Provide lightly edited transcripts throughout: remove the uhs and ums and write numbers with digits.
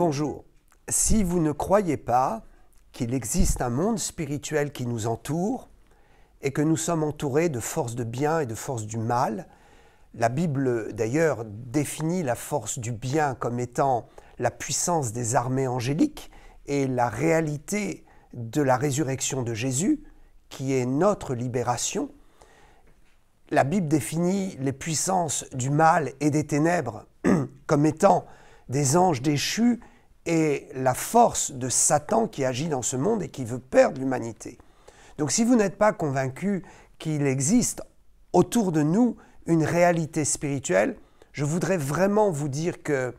Bonjour. Si vous ne croyez pas qu'il existe un monde spirituel qui nous entoure et que nous sommes entourés de forces de bien et de forces du mal, la Bible d'ailleurs définit la force du bien comme étant la puissance des armées angéliques et la réalité de la résurrection de Jésus, qui est notre libération. La Bible définit les puissances du mal et des ténèbres comme étant des anges déchus et la force de Satan qui agit dans ce monde et qui veut perdre l'humanité. Donc si vous n'êtes pas convaincu qu'il existe autour de nous une réalité spirituelle, je voudrais vraiment vous dire qu'il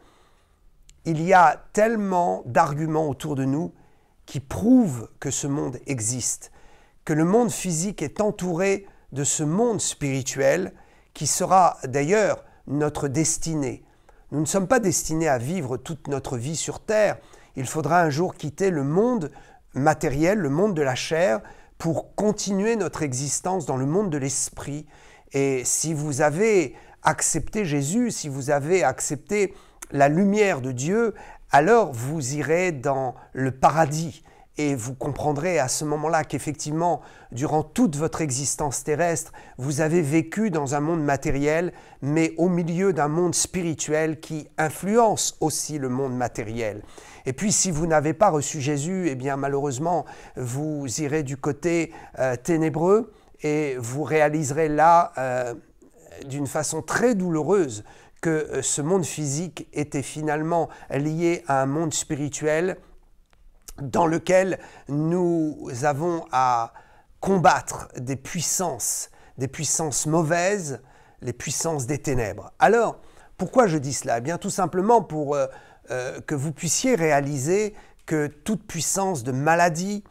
y a tellement d'arguments autour de nous qui prouvent que ce monde existe, que le monde physique est entouré de ce monde spirituel qui sera d'ailleurs notre destinée. Nous ne sommes pas destinés à vivre toute notre vie sur Terre. Il faudra un jour quitter le monde matériel, le monde de la chair, pour continuer notre existence dans le monde de l'esprit. Et si vous avez accepté Jésus, si vous avez accepté la lumière de Dieu, alors vous irez dans le paradis. Et vous comprendrez à ce moment-là qu'effectivement, durant toute votre existence terrestre, vous avez vécu dans un monde matériel, mais au milieu d'un monde spirituel qui influence aussi le monde matériel. Et puis, si vous n'avez pas reçu Jésus, eh bien malheureusement, vous irez du côté ténébreux et vous réaliserez là, d'une façon très douloureuse, que ce monde physique était finalement lié à un monde spirituel dans lequel nous avons à combattre des puissances mauvaises, les puissances des ténèbres. Alors, pourquoi je dis cela? Eh bien, tout simplement pour que vous puissiez réaliser que toute puissance de maladie,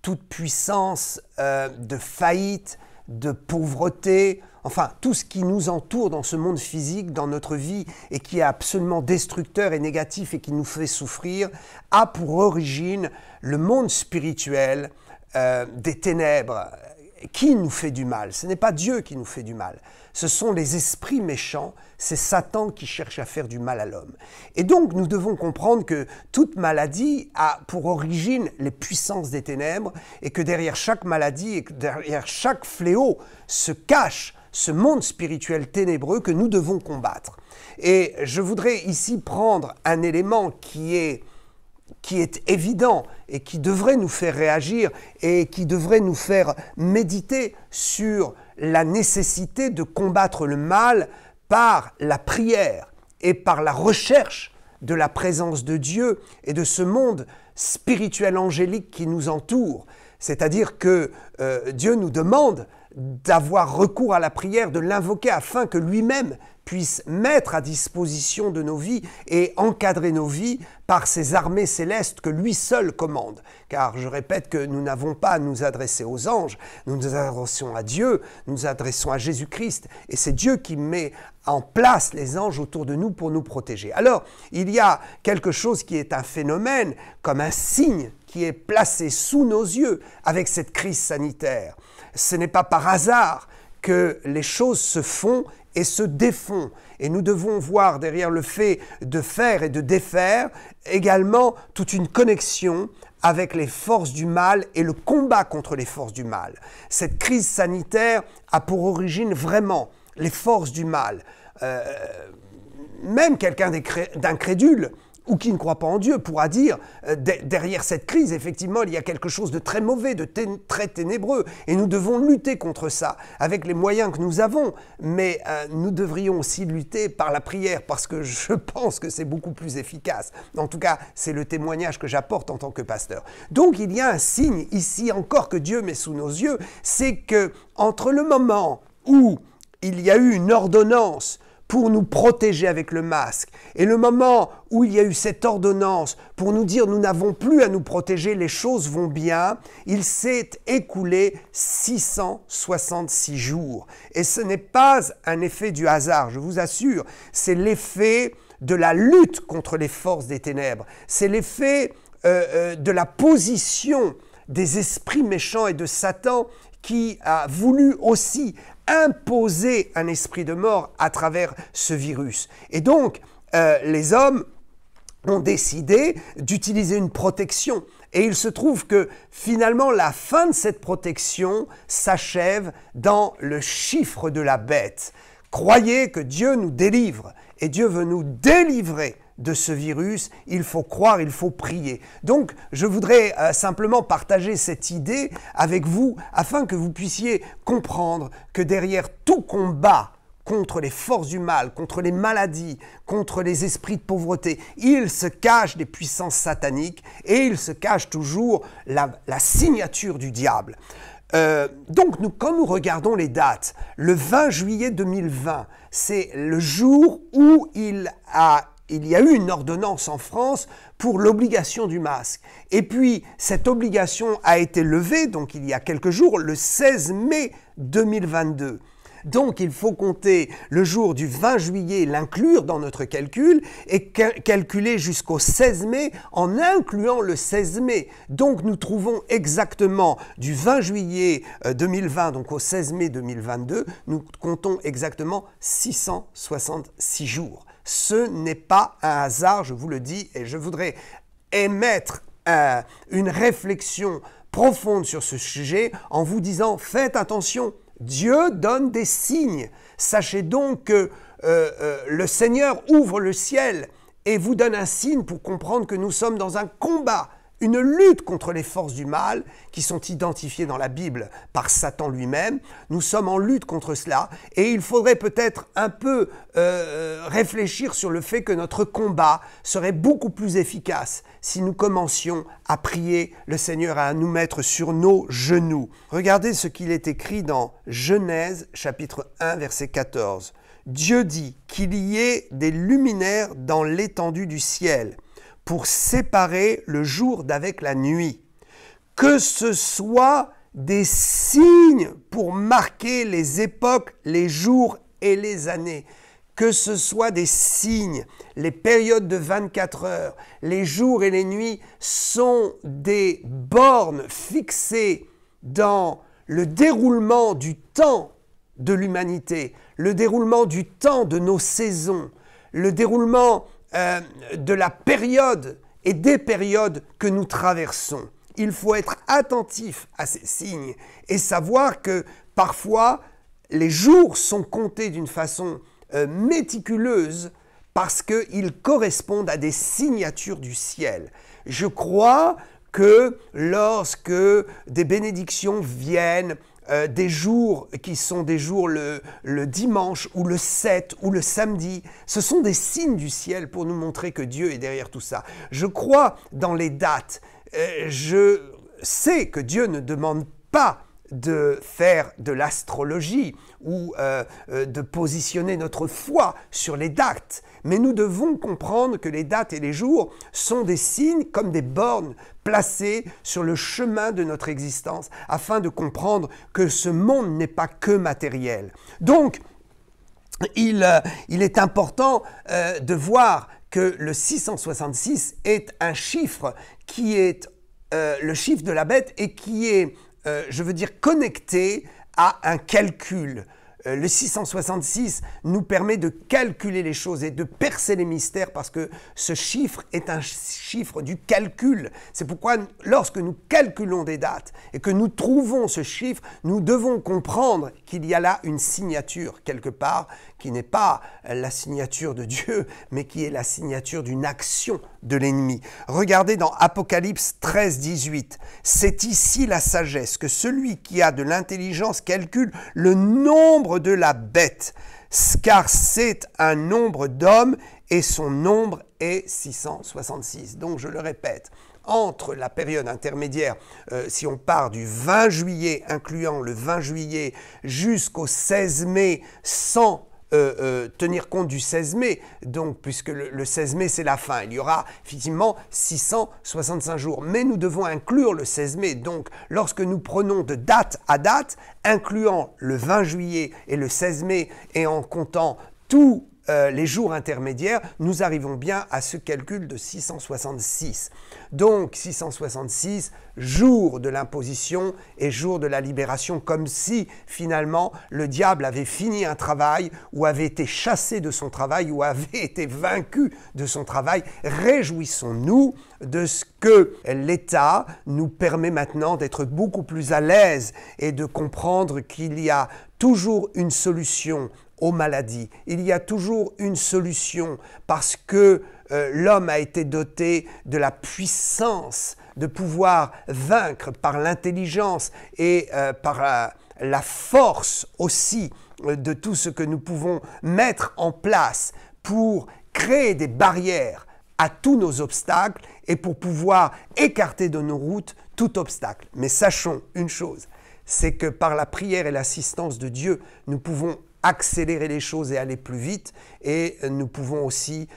toute puissance de faillite, de pauvreté, enfin tout ce qui nous entoure dans ce monde physique, dans notre vie, et qui est absolument destructeur et négatif et qui nous fait souffrir, a pour origine le monde spirituel des ténèbres qui nous fait du mal. Ce n'est pas Dieu qui nous fait du mal. Ce sont les esprits méchants, c'est Satan qui cherche à faire du mal à l'homme. Et donc nous devons comprendre que toute maladie a pour origine les puissances des ténèbres et que derrière chaque maladie et que derrière chaque fléau se cache ce monde spirituel ténébreux que nous devons combattre. Et je voudrais ici prendre un élément qui est évident et qui devrait nous faire réagir et qui devrait nous faire méditer sur la nécessité de combattre le mal par la prière et par la recherche de la présence de Dieu et de ce monde spirituel angélique qui nous entoure. C'est-à-dire que Dieu nous demande d'avoir recours à la prière, de l'invoquer afin que lui-même puisse mettre à disposition de nos vies et encadrer nos vies par ces armées célestes que lui seul commande. Car je répète que nous n'avons pas à nous adresser aux anges, nous nous adressons à Dieu, nous nous adressons à Jésus-Christ, et c'est Dieu qui met en place les anges autour de nous pour nous protéger. Alors, il y a quelque chose qui est un phénomène, comme un signe qui est placé sous nos yeux avec cette crise sanitaire. Ce n'est pas par hasard que les choses se font et se défont. Et nous devons voir derrière le fait de faire et de défaire également toute une connexion avec les forces du mal et le combat contre les forces du mal. Cette crise sanitaire a pour origine vraiment les forces du mal. Même quelqu'un d'incrédule ou qui ne croit pas en Dieu pourra dire derrière cette crise, effectivement, il y a quelque chose de très mauvais, de très ténébreux, et nous devons lutter contre ça avec les moyens que nous avons, mais nous devrions aussi lutter par la prière, parce que je pense que c'est beaucoup plus efficace. En tout cas, c'est le témoignage que j'apporte en tant que pasteur. Donc, il y a un signe ici encore que Dieu met sous nos yeux, c'est que entre le moment où il y a eu une ordonnance pour nous protéger avec le masque, et le moment où il y a eu cette ordonnance pour nous dire nous n'avons plus à nous protéger, les choses vont bien, il s'est écoulé 666 jours. Et ce n'est pas un effet du hasard, je vous assure, c'est l'effet de la lutte contre les forces des ténèbres, c'est l'effet de la position des esprits méchants et de Satan qui a voulu aussi imposer un esprit de mort à travers ce virus. Et donc, les hommes ont décidé d'utiliser une protection. Et il se trouve que finalement la fin de cette protection s'achève dans le chiffre de la bête. Croyez que Dieu nous délivre et Dieu veut nous délivrer de ce virus. Il faut croire, il faut prier. Donc je voudrais simplement partager cette idée avec vous afin que vous puissiez comprendre que derrière tout combat contre les forces du mal, contre les maladies, contre les esprits de pauvreté, il se cache des puissances sataniques et il se cache toujours la signature du diable. Donc quand nous regardons les dates, le 20 juillet 2020, c'est le jour où il y a eu une ordonnance en France pour l'obligation du masque. Et puis, cette obligation a été levée, donc il y a quelques jours, le 16 mai 2022. Donc, il faut compter le jour du 20 juillet, l'inclure dans notre calcul et calculer jusqu'au 16 mai en incluant le 16 mai. Donc, nous trouvons exactement du 20 juillet 2020, donc au 16 mai 2022, nous comptons exactement 666 jours. Ce n'est pas un hasard, je vous le dis, et je voudrais émettre une réflexion profonde sur ce sujet en vous disant, faites attention, Dieu donne des signes. Sachez donc que le Seigneur ouvre le ciel et vous donne un signe pour comprendre que nous sommes dans un combat, une lutte contre les forces du mal qui sont identifiées dans la Bible par Satan lui-même. Nous sommes en lutte contre cela et il faudrait peut-être un peu réfléchir sur le fait que notre combat serait beaucoup plus efficace si nous commencions à prier le Seigneur, à nous mettre sur nos genoux. Regardez ce qu'il est écrit dans Genèse chapitre 1 verset 14. Dieu dit qu'il y ait des luminaires dans l'étendue du ciel pour séparer le jour d'avec la nuit, que ce soit des signes pour marquer les époques, les jours et les années, que ce soit des signes, les périodes de 24 heures, les jours et les nuits sont des bornes fixées dans le déroulement du temps de l'humanité, le déroulement du temps de nos saisons, le déroulement de la période et des périodes que nous traversons. Il faut être attentif à ces signes et savoir que parfois les jours sont comptés d'une façon méticuleuse parce qu'ils correspondent à des signatures du ciel. Je crois que lorsque des bénédictions viennent, des jours qui sont des jours le dimanche ou le 7 ou le samedi, ce sont des signes du ciel pour nous montrer que Dieu est derrière tout ça. Je crois dans les dates. Je sais que Dieu ne demande pas de faire de l'astrologie ou de positionner notre foi sur les dates. Mais nous devons comprendre que les dates et les jours sont des signes comme des bornes placées sur le chemin de notre existence afin de comprendre que ce monde n'est pas que matériel. Donc, il est important de voir que le 666 est un chiffre qui est le chiffre de la bête et qui est connecté à un calcul. Le 666 nous permet de calculer les choses et de percer les mystères parce que ce chiffre est un chiffre du calcul. C'est pourquoi lorsque nous calculons des dates et que nous trouvons ce chiffre, nous devons comprendre qu'il y a là une signature quelque part qui n'est pas la signature de Dieu, mais qui est la signature d'une action de l'ennemi. Regardez dans Apocalypse 13, 18. C'est ici la sagesse, que celui qui a de l'intelligence calcule le nombre de la bête, car c'est un nombre d'hommes et son nombre est 666. Donc je le répète, entre la période intermédiaire, si on part du 20 juillet, incluant le 20 juillet, jusqu'au 16 mai, sans tenir compte du 16 mai, donc puisque le 16 mai c'est la fin, il y aura effectivement 665 jours, mais nous devons inclure le 16 mai, donc lorsque nous prenons de date à date, incluant le 20 juillet et le 16 mai et en comptant tous les jours intermédiaires, nous arrivons bien à ce calcul de 666. Donc 666, jour de l'imposition et jour de la libération, comme si finalement le diable avait fini un travail ou avait été chassé de son travail ou avait été vaincu de son travail. Réjouissons-nous de ce que l'État nous permet maintenant d'être beaucoup plus à l'aise et de comprendre qu'il y a toujours une solution aux maladies. Il y a toujours une solution parce que l'homme a été doté de la puissance de pouvoir vaincre par l'intelligence et par la force aussi de tout ce que nous pouvons mettre en place pour créer des barrières à tous nos obstacles et pour pouvoir écarter de nos routes tout obstacle. Mais sachons une chose, c'est que par la prière et l'assistance de Dieu, nous pouvons accélérer les choses et aller plus vite, et nous pouvons aussi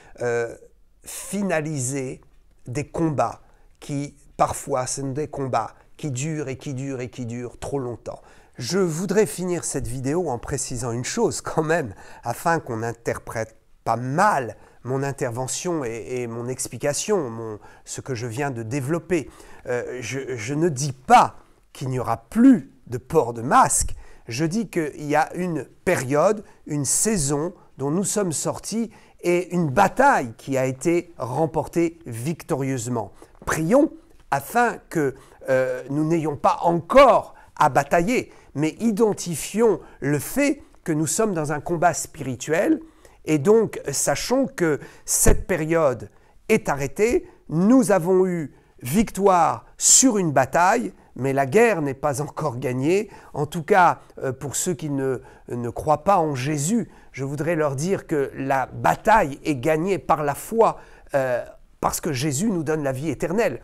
finaliser des combats qui, parfois, sont des combats qui durent et qui durent et qui durent trop longtemps. Je voudrais finir cette vidéo en précisant une chose quand même, afin qu'on n'interprète pas mal mon intervention et mon explication, ce que je viens de développer. Je ne dis pas qu'il n'y aura plus de port de masque. Je dis qu'il y a une période, une saison dont nous sommes sortis et une bataille qui a été remportée victorieusement. Prions afin que nous n'ayons pas encore à batailler, mais identifions le fait que nous sommes dans un combat spirituel et donc sachons que cette période est arrêtée. Nous avons eu victoire sur une bataille, mais la guerre n'est pas encore gagnée. En tout cas, pour ceux qui ne croient pas en Jésus, je voudrais leur dire que la bataille est gagnée par la foi, parce que Jésus nous donne la vie éternelle.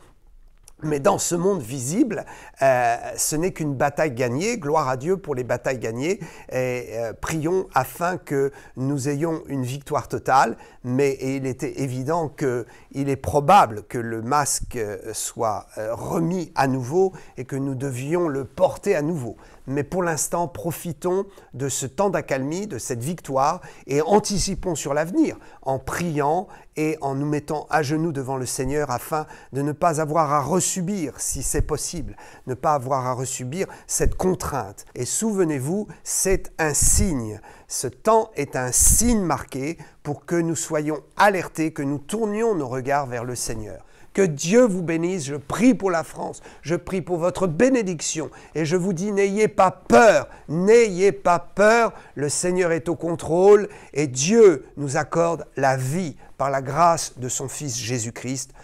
Mais dans ce monde visible, ce n'est qu'une bataille gagnée. Gloire à Dieu pour les batailles gagnées. Et prions afin que nous ayons une victoire totale. Mais il était évident qu'il est probable que le masque soit remis à nouveau et que nous devions le porter à nouveau. Mais pour l'instant, profitons de ce temps d'accalmie, de cette victoire et anticipons sur l'avenir en priant et en nous mettant à genoux devant le Seigneur afin de ne pas avoir à resubir, si c'est possible, ne pas avoir à resubir cette contrainte. Et souvenez-vous, c'est un signe. Ce temps est un signe marqué pour que nous soyons alertés, que nous tournions nos regards vers le Seigneur. Que Dieu vous bénisse, je prie pour la France, je prie pour votre bénédiction et je vous dis n'ayez pas peur, le Seigneur est au contrôle et Dieu nous accorde la vie par la grâce de son Fils Jésus-Christ.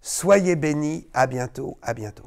Soyez bénis, à bientôt, à bientôt.